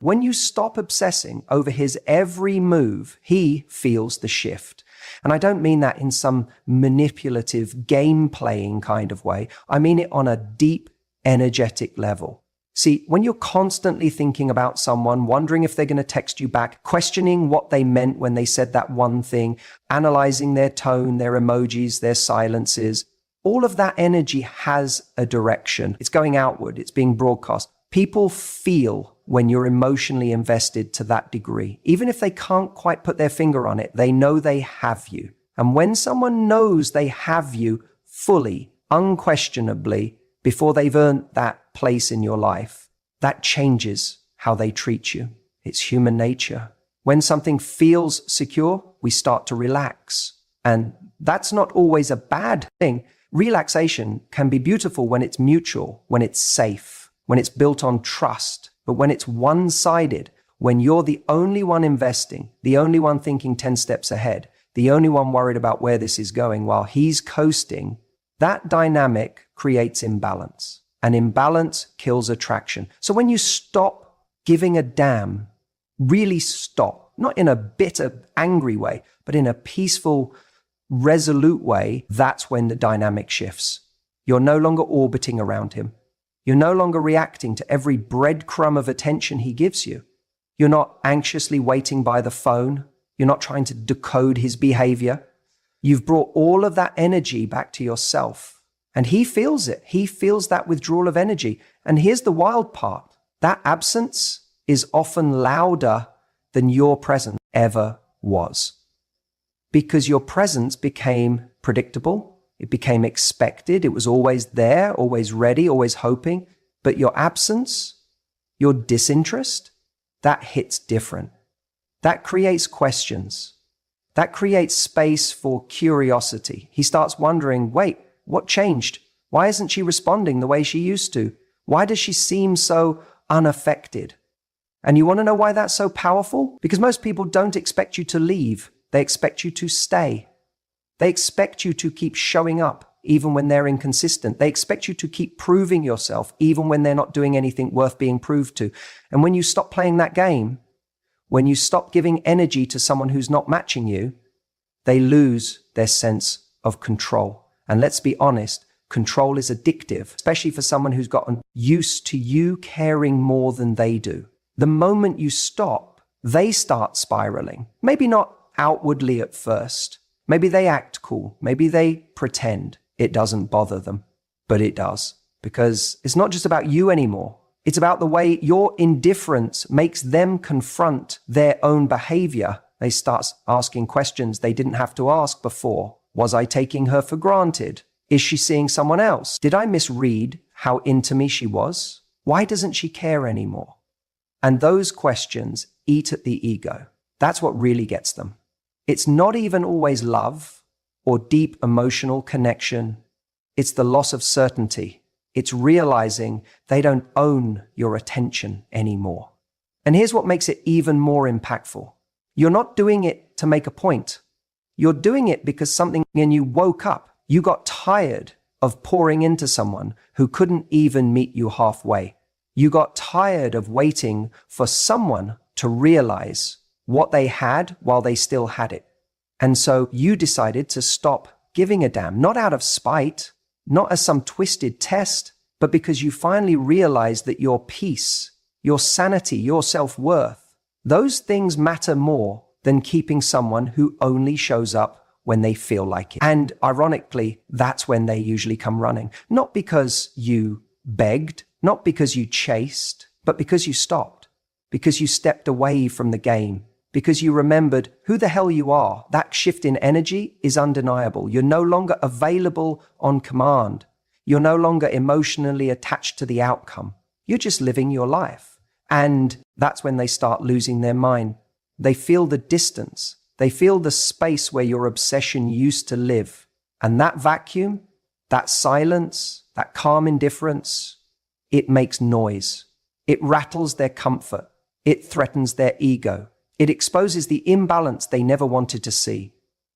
When you stop obsessing over his every move, he feels the shift. And I don't mean that in some manipulative, game-playing kind of way. I mean it on a deep, energetic level. See, when you're constantly thinking about someone, wondering if they're going to text you back, questioning what they meant when they said that one thing, analyzing their tone, their emojis, their silences, all of that energy has a direction. It's going outward. It's being broadcast. People feel when you're emotionally invested to that degree. Even if they can't quite put their finger on it, they know they have you. And when someone knows they have you fully, unquestionably, before they've earned that place in your life, that changes how they treat you. It's human nature. When something feels secure, we start to relax. And that's not always a bad thing. Relaxation can be beautiful when it's mutual, when it's safe, when it's built on trust. But when it's one-sided, when you're the only one investing, the only one thinking 10 steps ahead, the only one worried about where this is going while he's coasting, that dynamic creates imbalance. And imbalance kills attraction. So when you stop giving a damn, really stop, not in a bitter, angry way, but in a peaceful, resolute way, that's when the dynamic shifts. You're no longer orbiting around him. You're no longer reacting to every breadcrumb of attention he gives you. You're not anxiously waiting by the phone. You're not trying to decode his behavior. You've brought all of that energy back to yourself. And he feels it. He feels that withdrawal of energy. And here's the wild part. That absence is often louder than your presence ever was. Because your presence became predictable. It became expected. It was always there, always ready, always hoping. But your absence, your disinterest, that hits different. That creates questions. That creates space for curiosity. He starts wondering, wait, what changed? Why isn't she responding the way she used to? Why does she seem so unaffected? And you want to know why that's so powerful? Because most people don't expect you to leave. They expect you to stay. They expect you to keep showing up even when they're inconsistent. They expect you to keep proving yourself even when they're not doing anything worth being proved to. And when you stop playing that game, when you stop giving energy to someone who's not matching you, they lose their sense of control. And let's be honest, control is addictive, especially for someone who's gotten used to you caring more than they do. The moment you stop, they start spiraling. Maybe not outwardly at first. Maybe they act cool. Maybe they pretend it doesn't bother them, but it does. Because it's not just about you anymore. It's about the way your indifference makes them confront their own behavior. They start asking questions they didn't have to ask before. Was I taking her for granted? Is she seeing someone else? Did I misread how into me she was? Why doesn't she care anymore? And those questions eat at the ego. That's what really gets them. It's not even always love or deep emotional connection. It's the loss of certainty. It's realizing they don't own your attention anymore. And here's what makes it even more impactful. You're not doing it to make a point. You're doing it because something in you woke up. You got tired of pouring into someone who couldn't even meet you halfway. You got tired of waiting for someone to realize what they had while they still had it. And so you decided to stop giving a damn, not out of spite, not as some twisted test, but because you finally realized that your peace, your sanity, your self-worth, those things matter more than keeping someone who only shows up when they feel like it. And ironically, that's when they usually come running. Not because you begged, not because you chased, but because you stopped, because you stepped away from the game, because you remembered who the hell you are. That shift in energy is undeniable. You're no longer available on command. You're no longer emotionally attached to the outcome. You're just living your life. And that's when they start losing their mind. They feel the distance. They feel the space where your obsession used to live. And that vacuum, that silence, that calm indifference, it makes noise. It rattles their comfort. It threatens their ego. It exposes the imbalance they never wanted to see.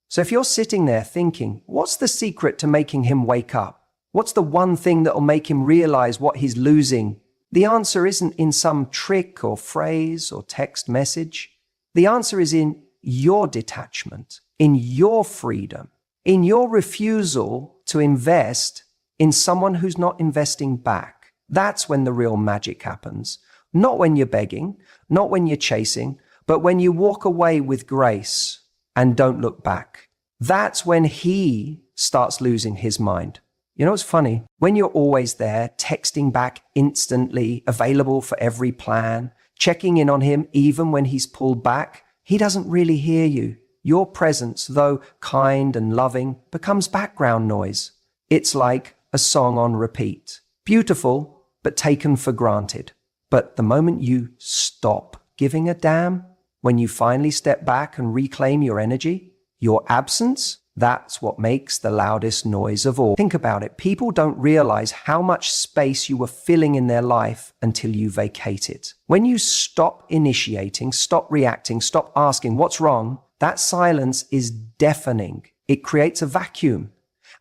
So if you're sitting there thinking, what's the secret to making him wake up? What's the one thing that'll make him realize what he's losing? The answer isn't in some trick or phrase or text message. The answer is in your detachment, in your freedom, in your refusal to invest in someone who's not investing back. That's when the real magic happens. Not when you're begging, not when you're chasing, but when you walk away with grace and don't look back. That's when he starts losing his mind. You know, it's funny. When you're always there, texting back instantly, available for every plan, checking in on him even when he's pulled back, he doesn't really hear you. Your presence, though kind and loving, becomes background noise. It's like a song on repeat. Beautiful, but taken for granted. But the moment you stop giving a damn, when you finally step back and reclaim your energy, your absence, that's what makes the loudest noise of all. Think about it. People don't realize how much space you were filling in their life until you vacate it. When you stop initiating, stop reacting, stop asking what's wrong, that silence is deafening. It creates a vacuum.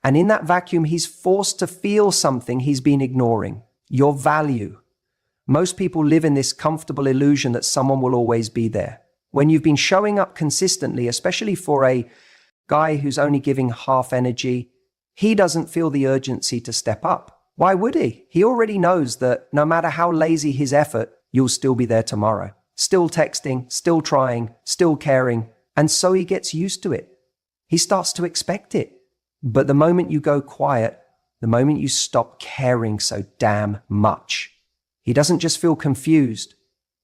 And in that vacuum, he's forced to feel something he's been ignoring, your value. Most people live in this comfortable illusion that someone will always be there. When you've been showing up consistently, especially for a guy who's only giving half energy, he doesn't feel the urgency to step up. Why would he? He already knows that no matter how lazy his effort, you'll still be there tomorrow. Still texting, still trying, still caring. And so he gets used to it. He starts to expect it. But the moment you go quiet, the moment you stop caring so damn much, he doesn't just feel confused.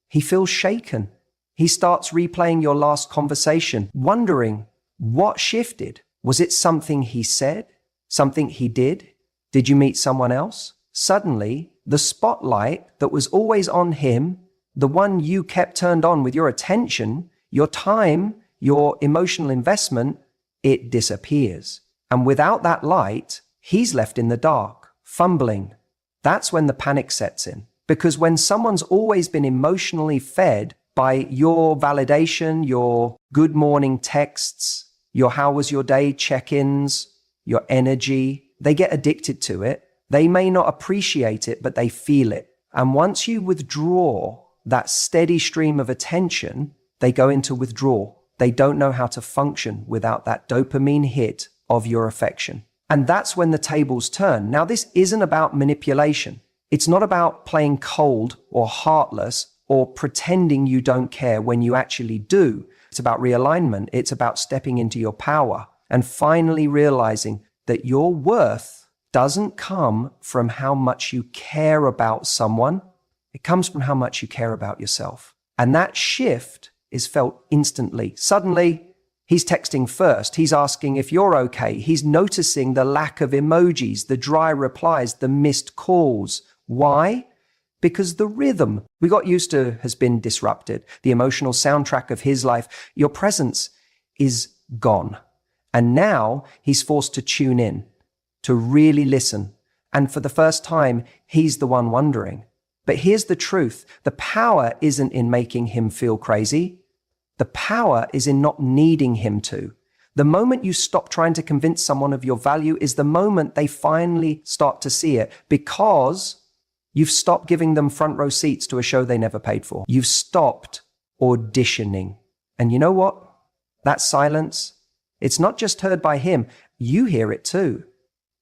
He feels shaken. He starts replaying your last conversation, wondering, what shifted? Was it something he said? Something he did? Did you meet someone else? Suddenly, the spotlight that was always on him, the one you kept turned on with your attention, your time, your emotional investment, it disappears. And without that light, he's left in the dark, fumbling. That's when the panic sets in. Because when someone's always been emotionally fed by your validation, your good morning texts, your how was your day check-ins, your energy, they get addicted to it. They may not appreciate it, but they feel it. And once you withdraw that steady stream of attention, they go into withdrawal. They don't know how to function without that dopamine hit of your affection. And that's when the tables turn. Now, this isn't about manipulation. It's not about playing cold or heartless or pretending you don't care when you actually do. It's about realignment. It's about stepping into your power and finally realizing that your worth doesn't come from how much you care about someone. It comes from how much you care about yourself. And that shift is felt instantly. Suddenly, he's texting first. He's asking if you're okay. He's noticing the lack of emojis, the dry replies, the missed calls. Why? Because the rhythm we got used to has been disrupted. The emotional soundtrack of his life, your presence is gone. And now he's forced to tune in, to really listen. And for the first time, he's the one wondering. But here's the truth. The power isn't in making him feel crazy. The power is in not needing him to. The moment you stop trying to convince someone of your value is the moment they finally start to see it, because you've stopped giving them front row seats to a show they never paid for. You've stopped auditioning. And you know what? That silence, it's not just heard by him. You hear it too.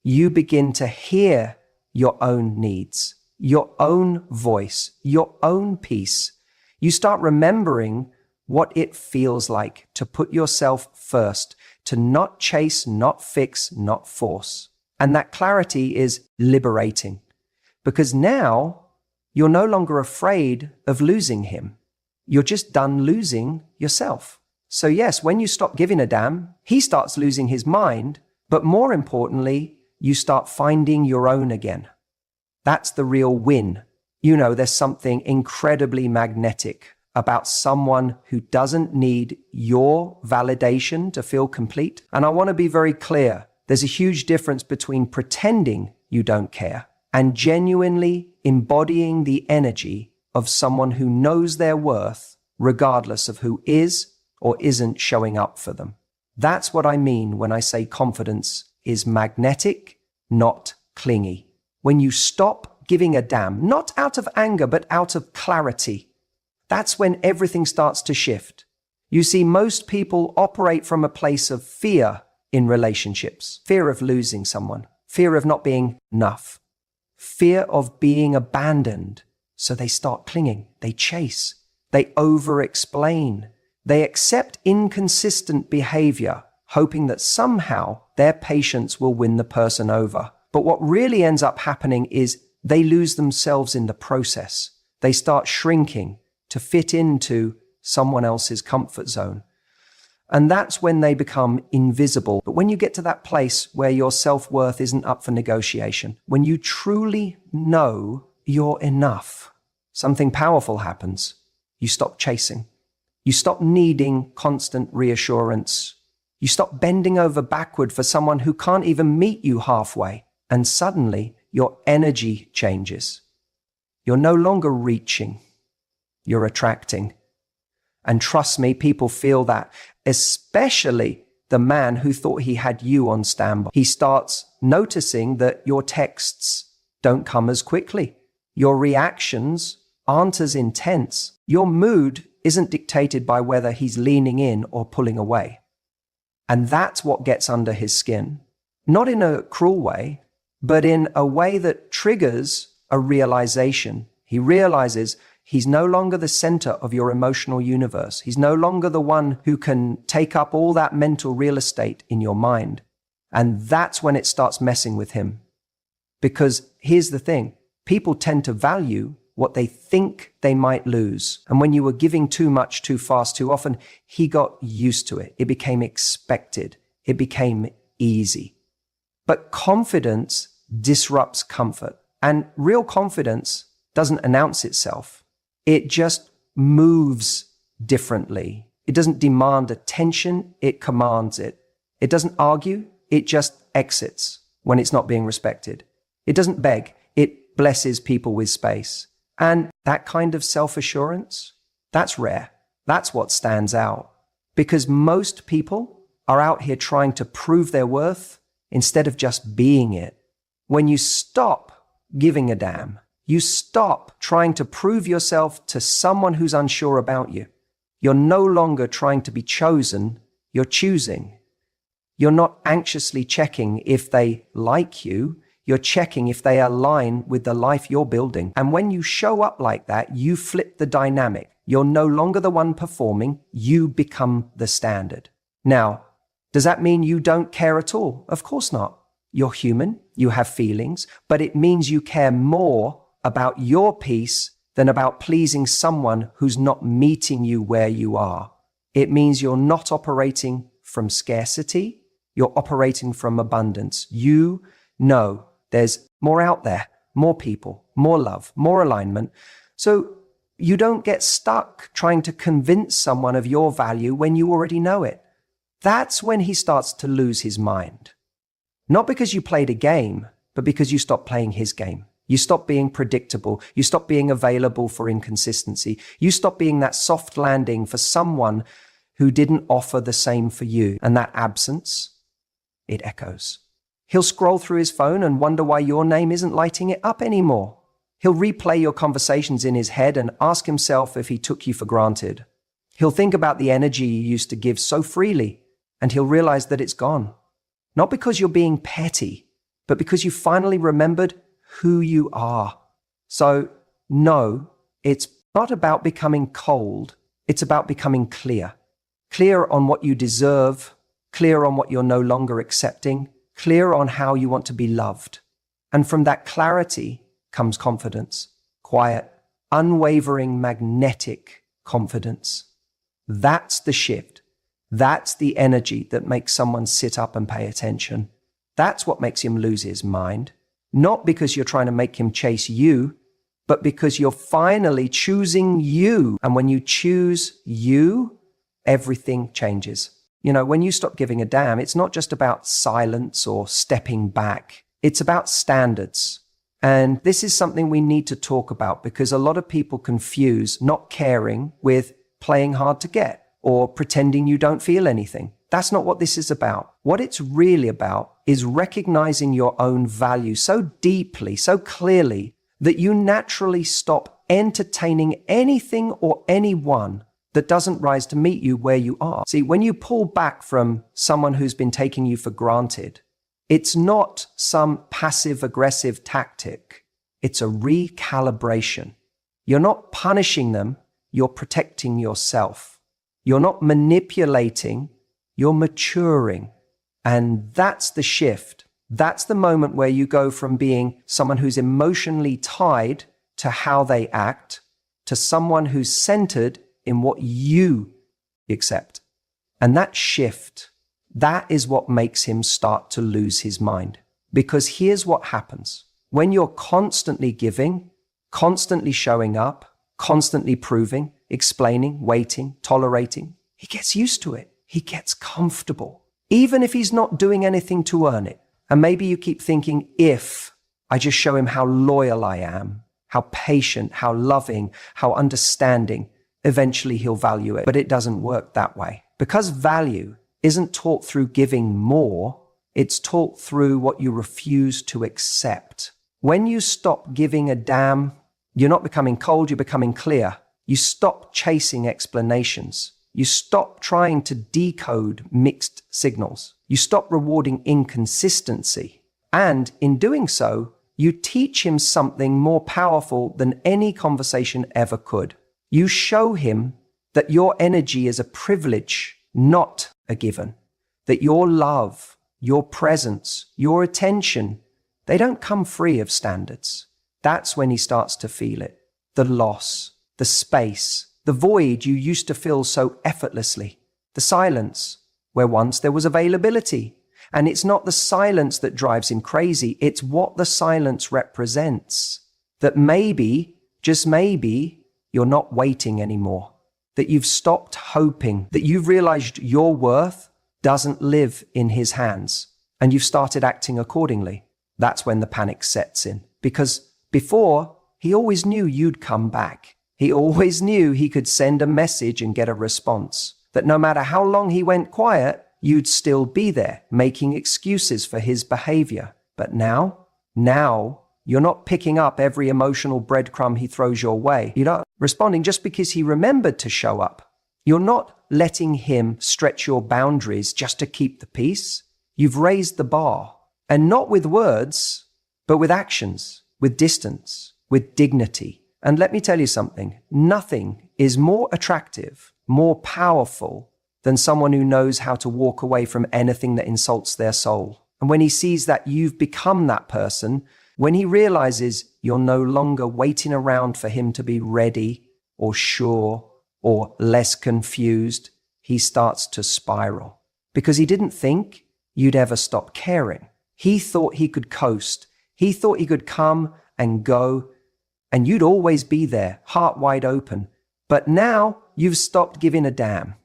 You begin to hear your own needs, your own voice, your own peace. You start remembering what it feels like to put yourself first, to not chase, not fix, not force. And that clarity is liberating. Because now you're no longer afraid of losing him. You're just done losing yourself. So yes, when you stop giving a damn, he starts losing his mind, but more importantly, you start finding your own again. That's the real win. You know, there's something incredibly magnetic about someone who doesn't need your validation to feel complete. And I want to be very clear. There's a huge difference between pretending you don't care and genuinely embodying the energy of someone who knows their worth, regardless of who is or isn't showing up for them. That's what I mean when I say confidence is magnetic, not clingy. When you stop giving a damn, not out of anger, but out of clarity. That's when everything starts to shift. You see, most people operate from a place of fear in relationships, fear of losing someone, fear of not being enough, fear of being abandoned. So they start clinging, they chase, they over-explain, they accept inconsistent behavior, hoping that somehow their patience will win the person over. But what really ends up happening is they lose themselves in the process. They start shrinking to fit into someone else's comfort zone. And that's when they become invisible. But when you get to that place where your self-worth isn't up for negotiation, when you truly know you're enough, something powerful happens. You stop chasing. You stop needing constant reassurance. You stop bending over backward for someone who can't even meet you halfway. And suddenly, your energy changes. You're no longer reaching. You're attracting. And trust me, people feel that, especially the man who thought he had you on standby. He starts noticing that your texts don't come as quickly. Your reactions aren't as intense. Your mood isn't dictated by whether he's leaning in or pulling away. And that's what gets under his skin. Not in a cruel way, but in a way that triggers a realization. He realizes he's no longer the center of your emotional universe. He's no longer the one who can take up all that mental real estate in your mind. And that's when it starts messing with him. Because here's the thing, people tend to value what they think they might lose. And when you were giving too much, too fast, too often, he got used to it. It became expected. It became easy. But confidence disrupts comfort. And real confidence doesn't announce itself. It just moves differently. It doesn't demand attention, it commands it. It doesn't argue, it just exits when it's not being respected. It doesn't beg, it blesses people with space. And that kind of self-assurance, that's rare. That's what stands out. Because most people are out here trying to prove their worth instead of just being it. When you stop giving a damn, you stop trying to prove yourself to someone who's unsure about you. You're no longer trying to be chosen, you're choosing. You're not anxiously checking if they like you, you're checking if they align with the life you're building. And when you show up like that, you flip the dynamic. You're no longer the one performing, you become the standard. Now, does that mean you don't care at all? Of course not. You're human, you have feelings, but it means you care more about your peace than about pleasing someone who's not meeting you where you are. It means you're not operating from scarcity, you're operating from abundance. You know there's more out there, more people, more love, more alignment. So you don't get stuck trying to convince someone of your value when you already know it. That's when he starts to lose his mind. Not because you played a game, but because you stopped playing his game. You stop being predictable. You stop being available for inconsistency. You stop being that soft landing for someone who didn't offer the same for you. And that absence, it echoes. He'll scroll through his phone and wonder why your name isn't lighting it up anymore. He'll replay your conversations in his head and ask himself if he took you for granted. He'll think about the energy you used to give so freely, and he'll realize that it's gone. Not because you're being petty, but because you finally remembered who you are. So, no, it's not about becoming cold. It's about becoming clear. Clear on what you deserve, clear on what you're no longer accepting, clear on how you want to be loved. And from that clarity comes confidence, quiet, unwavering, magnetic confidence. That's the shift. That's the energy that makes someone sit up and pay attention. That's what makes him lose his mind. Not because you're trying to make him chase you, but because you're finally choosing you. And when you choose you, everything changes. You know, when you stop giving a damn, it's not just about silence or stepping back. It's about standards. And this is something we need to talk about because a lot of people confuse not caring with playing hard to get or pretending you don't feel anything. That's not what this is about. What it's really about is recognizing your own value so deeply, so clearly, that you naturally stop entertaining anything or anyone that doesn't rise to meet you where you are. See, when you pull back from someone who's been taking you for granted, it's not some passive-aggressive tactic. It's a recalibration. You're not punishing them, you're protecting yourself. You're not manipulating, you're maturing. And that's the shift. That's the moment where you go from being someone who's emotionally tied to how they act to someone who's centered in what you accept. And that shift, that is what makes him start to lose his mind. Because here's what happens. When you're constantly giving, constantly showing up, constantly proving, explaining, waiting, tolerating, he gets used to it. He gets comfortable, even if he's not doing anything to earn it. And maybe you keep thinking, if I just show him how loyal I am, how patient, how loving, how understanding, eventually he'll value it. But it doesn't work that way. Because value isn't taught through giving more, it's taught through what you refuse to accept. When you stop giving a damn, you're not becoming cold, you're becoming clear. You stop chasing explanations. You stop trying to decode mixed signals. You stop rewarding inconsistency. And in doing so, you teach him something more powerful than any conversation ever could. You show him that your energy is a privilege, not a given. That your love, your presence, your attention, they don't come free of standards. That's when he starts to feel it. The loss, the space, the void you used to fill so effortlessly. The silence, where once there was availability. And it's not the silence that drives him crazy, it's what the silence represents. That maybe, just maybe, you're not waiting anymore. That you've stopped hoping. That you've realized your worth doesn't live in his hands. And you've started acting accordingly. That's when the panic sets in. Because before, he always knew you'd come back. He always knew he could send a message and get a response. That no matter how long he went quiet, you'd still be there, making excuses for his behavior. But now, you're not picking up every emotional breadcrumb he throws your way. You're not responding just because he remembered to show up. You're not letting him stretch your boundaries just to keep the peace. You've raised the bar. And not with words, but with actions, with distance, with dignity. And let me tell you something, nothing is more attractive, more powerful than someone who knows how to walk away from anything that insults their soul. And when he sees that you've become that person, when he realizes you're no longer waiting around for him to be ready or sure or less confused, he starts to spiral. Because he didn't think you'd ever stop caring. He thought he could coast. He thought he could come and go, and you'd always be there, heart wide open. But now you've stopped giving a damn.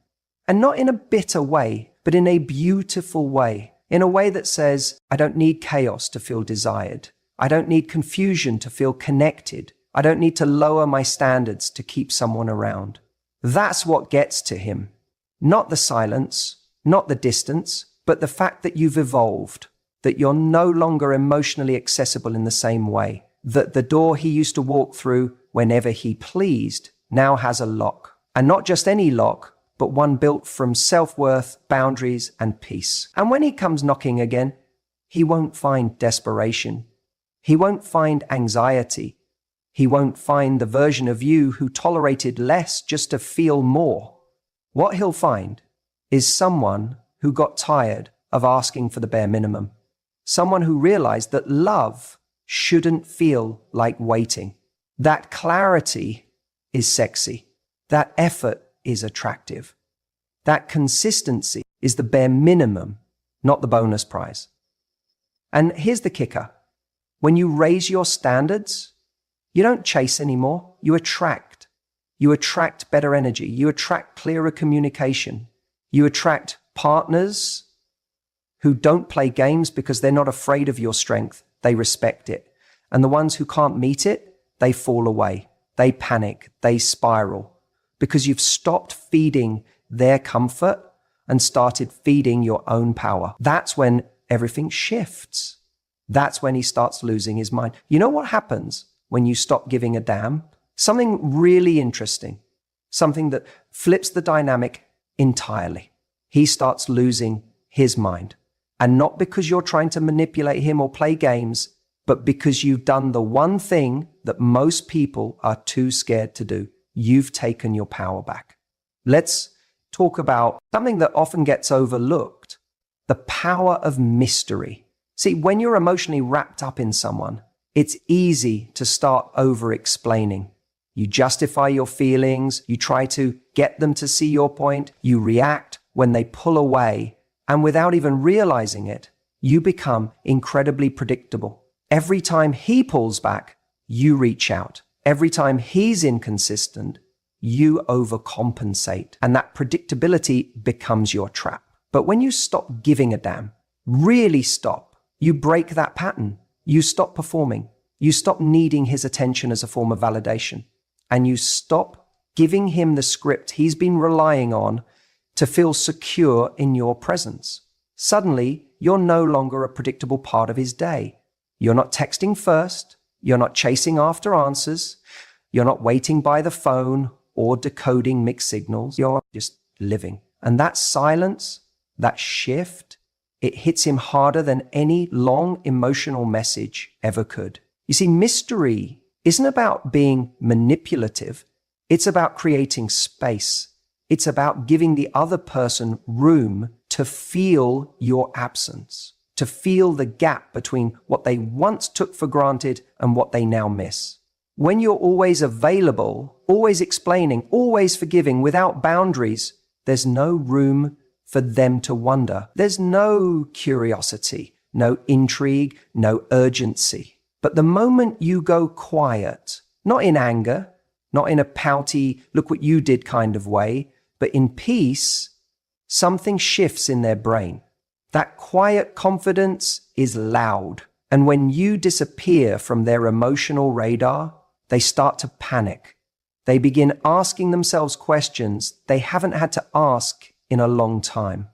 And not in a bitter way, but in a beautiful way. In a way that says, I don't need chaos to feel desired. I don't need confusion to feel connected. I don't need to lower my standards to keep someone around. That's what gets to him. Not the silence, not the distance, but the fact that you've evolved. That you're no longer emotionally accessible in the same way. That the door he used to walk through whenever he pleased now has a lock. And not just any lock, but one built from self-worth, boundaries, and peace. And when he comes knocking again, he won't find desperation. He won't find anxiety. He won't find the version of you who tolerated less just to feel more. What he'll find is someone who got tired of asking for the bare minimum. Someone who realized that love shouldn't feel like waiting. That clarity is sexy. That effort is attractive. That consistency is the bare minimum, not the bonus prize. And here's the kicker. When you raise your standards, you don't chase anymore. You attract. You attract better energy. You attract clearer communication. You attract partners who don't play games because they're not afraid of your strength. They respect it. And the ones who can't meet it, they fall away. They panic. They spiral. Because you've stopped feeding their comfort and started feeding your own power. That's when everything shifts. That's when he starts losing his mind. You know what happens when you stop giving a damn? Something really interesting, something that flips the dynamic entirely. He starts losing his mind. And not because you're trying to manipulate him or play games, but because you've done the one thing that most people are too scared to do. You've taken your power back. Let's talk about something that often gets overlooked, the power of mystery. See, when you're emotionally wrapped up in someone, it's easy to start over-explaining. You justify your feelings, you try to get them to see your point, you react when they pull away, and without even realizing it, you become incredibly predictable. Every time he pulls back, you reach out. Every time he's inconsistent, you overcompensate, and that predictability becomes your trap. But when you stop giving a damn, really stop, you break that pattern. You stop performing. You stop needing his attention as a form of validation. And you stop giving him the script he's been relying on to feel secure in your presence. Suddenly, you're no longer a predictable part of his day. You're not texting first. You're not chasing after answers. You're not waiting by the phone or decoding mixed signals. You're just living. And that silence, that shift, it hits him harder than any long emotional message ever could. You see, mystery isn't about being manipulative. It's about creating space. It's about giving the other person room to feel your absence, to feel the gap between what they once took for granted and what they now miss. When you're always available, always explaining, always forgiving, without boundaries, there's no room for them to wonder. There's no curiosity, no intrigue, no urgency. But the moment you go quiet, not in anger, not in a pouty, look what you did kind of way, but in peace, something shifts in their brain. That quiet confidence is loud. And when you disappear from their emotional radar, they start to panic. They begin asking themselves questions they haven't had to ask in a long time.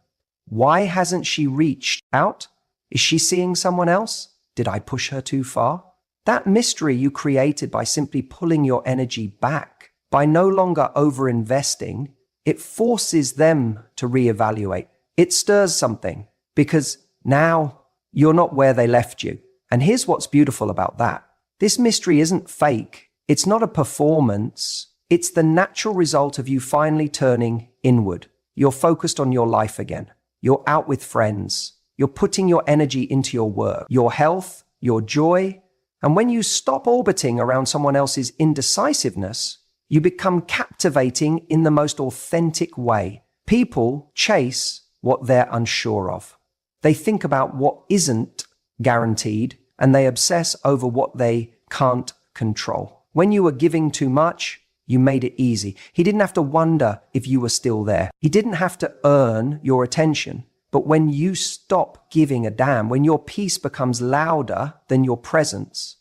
Why hasn't she reached out? Is she seeing someone else? Did I push her too far? That mystery you created by simply pulling your energy back, by no longer over-investing, it forces them to reevaluate. It stirs something because now you're not where they left you. And here's what's beautiful about that. This mystery isn't fake. It's not a performance. It's the natural result of you finally turning inward. You're focused on your life again. You're out with friends. You're putting your energy into your work, your health, your joy. And when you stop orbiting around someone else's indecisiveness, you become captivating in the most authentic way. People chase what they're unsure of. They think about what isn't guaranteed, and they obsess over what they can't control. When you were giving too much, you made it easy. He didn't have to wonder if you were still there. He didn't have to earn your attention. But when you stop giving a damn, when your peace becomes louder than your presence,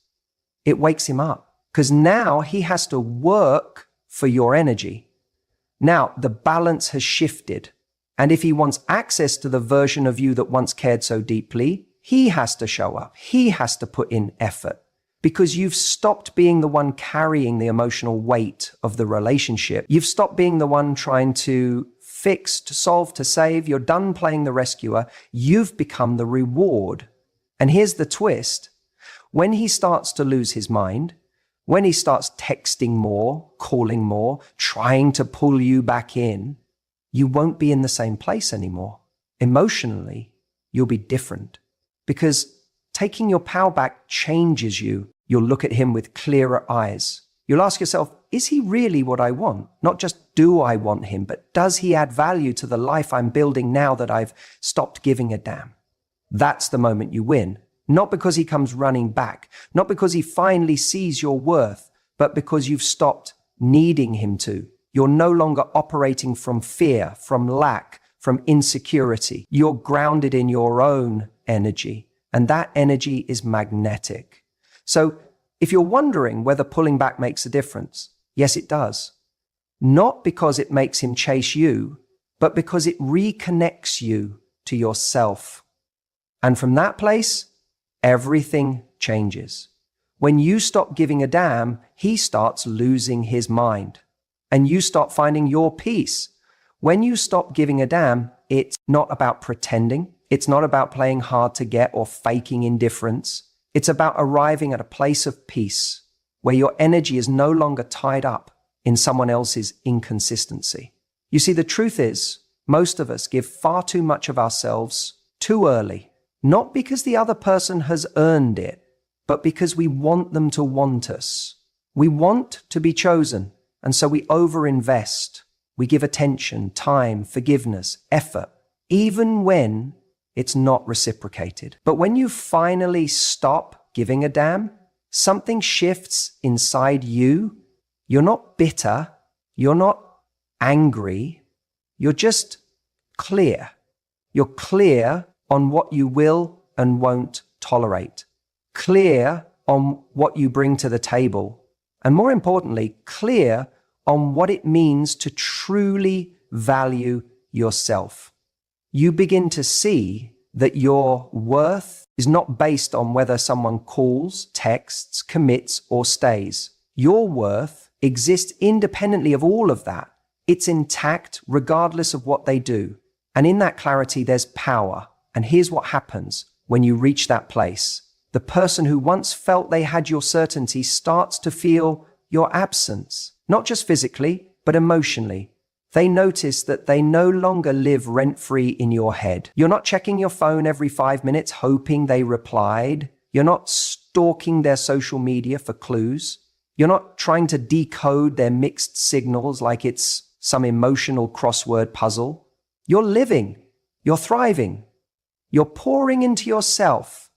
it wakes him up. Because now he has to work for your energy. Now the balance has shifted. And if he wants access to the version of you that once cared so deeply, he has to show up. He has to put in effort. Because you've stopped being the one carrying the emotional weight of the relationship. You've stopped being the one trying to fix, to solve, to save. You're done playing the rescuer. You've become the reward. And here's the twist. When he starts to lose his mind, when he starts texting more, calling more, trying to pull you back in, you won't be in the same place anymore. Emotionally, you'll be different. Because taking your power back changes you. You'll look at him with clearer eyes. You'll ask yourself, is he really what I want? Not just do I want him, but does he add value to the life I'm building now that I've stopped giving a damn? That's the moment you win. Not because he comes running back, not because he finally sees your worth, but because you've stopped needing him to. You're no longer operating from fear, from lack, from insecurity. You're grounded in your own energy, and that energy is magnetic. So if you're wondering whether pulling back makes a difference, yes, it does. Not because it makes him chase you, but because it reconnects you to yourself. And from that place, everything changes. When you stop giving a damn, he starts losing his mind. And you start finding your peace. When you stop giving a damn, it's not about pretending. It's not about playing hard to get or faking indifference. It's about arriving at a place of peace where your energy is no longer tied up in someone else's inconsistency. You see, the truth is, most of us give far too much of ourselves too early, not because the other person has earned it, but because we want them to want us. We want to be chosen, and so we overinvest. We give attention, time, forgiveness, effort, even when it's not reciprocated. But when you finally stop giving a damn, something shifts inside you. You're not bitter. You're not angry. You're just clear. You're clear on what you will and won't tolerate. Clear on what you bring to the table. And more importantly, clear on what it means to truly value yourself. You begin to see that your worth is not based on whether someone calls, texts, commits, or stays. Your worth exists independently of all of that. It's intact regardless of what they do. And in that clarity, there's power. And here's what happens when you reach that place. The person who once felt they had your certainty starts to feel your absence, not just physically, but emotionally. They notice that they no longer live rent-free in your head. You're not checking your phone every 5 minutes hoping they replied. You're not stalking their social media for clues. You're not trying to decode their mixed signals like it's some emotional crossword puzzle. You're living. You're thriving. You're pouring into yourself.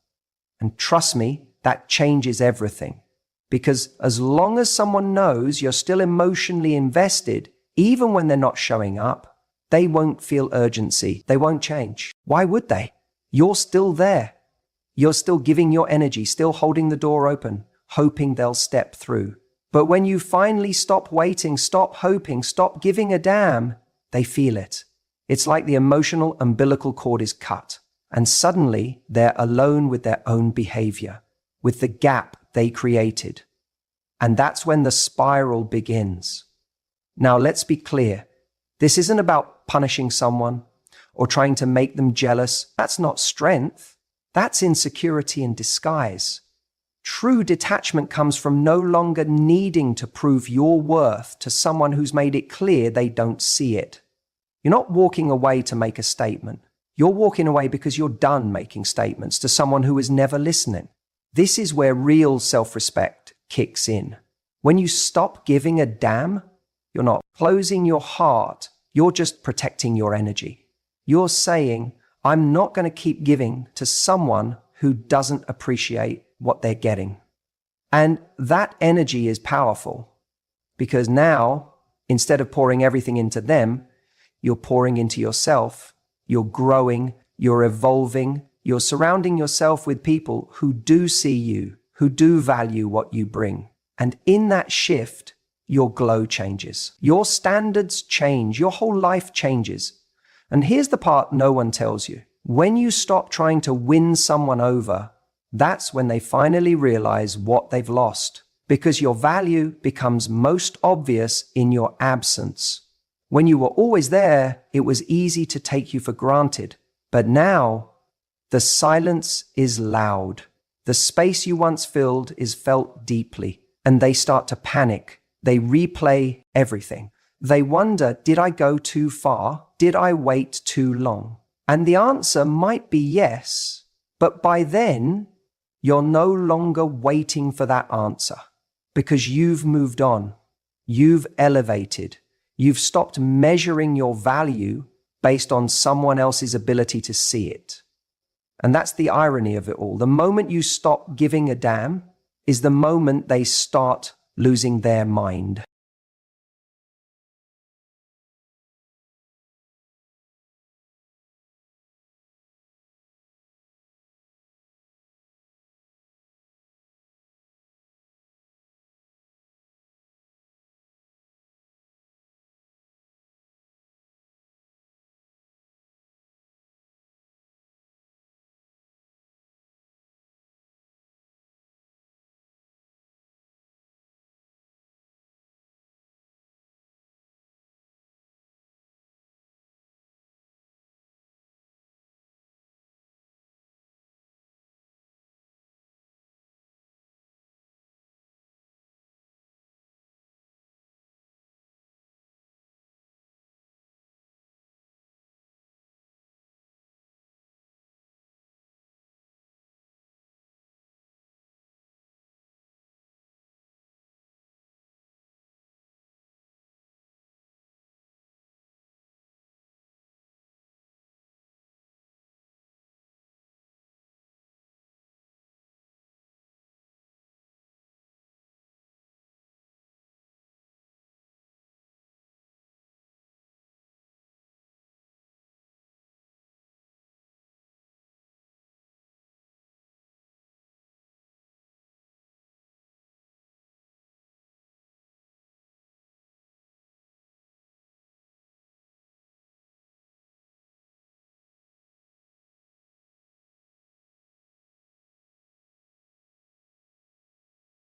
And trust me, that changes everything. Because as long as someone knows you're still emotionally invested, even when they're not showing up, they won't feel urgency. They won't change. Why would they? You're still there. You're still giving your energy, still holding the door open, hoping they'll step through. But when you finally stop waiting, stop hoping, stop giving a damn, they feel it. It's like the emotional umbilical cord is cut. And suddenly they're alone with their own behavior, with the gap they created. And that's when the spiral begins. Now, let's be clear. This isn't about punishing someone or trying to make them jealous. That's not strength. That's insecurity in disguise. True detachment comes from no longer needing to prove your worth to someone who's made it clear they don't see it. You're not walking away to make a statement. You're walking away because you're done making statements to someone who is never listening. This is where real self-respect kicks in. When you stop giving a damn, you're not closing your heart. You're just protecting your energy. You're saying, I'm not going to keep giving to someone who doesn't appreciate what they're getting. And that energy is powerful because now, instead of pouring everything into them, you're pouring into yourself. You're growing, you're evolving, you're surrounding yourself with people who do see you, who do value what you bring. And in that shift, your glow changes. Your standards change. Your whole life changes. And here's the part no one tells you. When you stop trying to win someone over, that's when they finally realize what they've lost, because your value becomes most obvious in your absence. When you were always there, it was easy to take you for granted. But now, the silence is loud. The space you once filled is felt deeply, and they start to panic. They replay everything. They wonder, did I go too far? Did I wait too long? And the answer might be yes, but by then, you're no longer waiting for that answer because you've moved on. You've elevated. You've stopped measuring your value based on someone else's ability to see it. And that's the irony of it all. The moment you stop giving a damn is the moment they start losing their mind.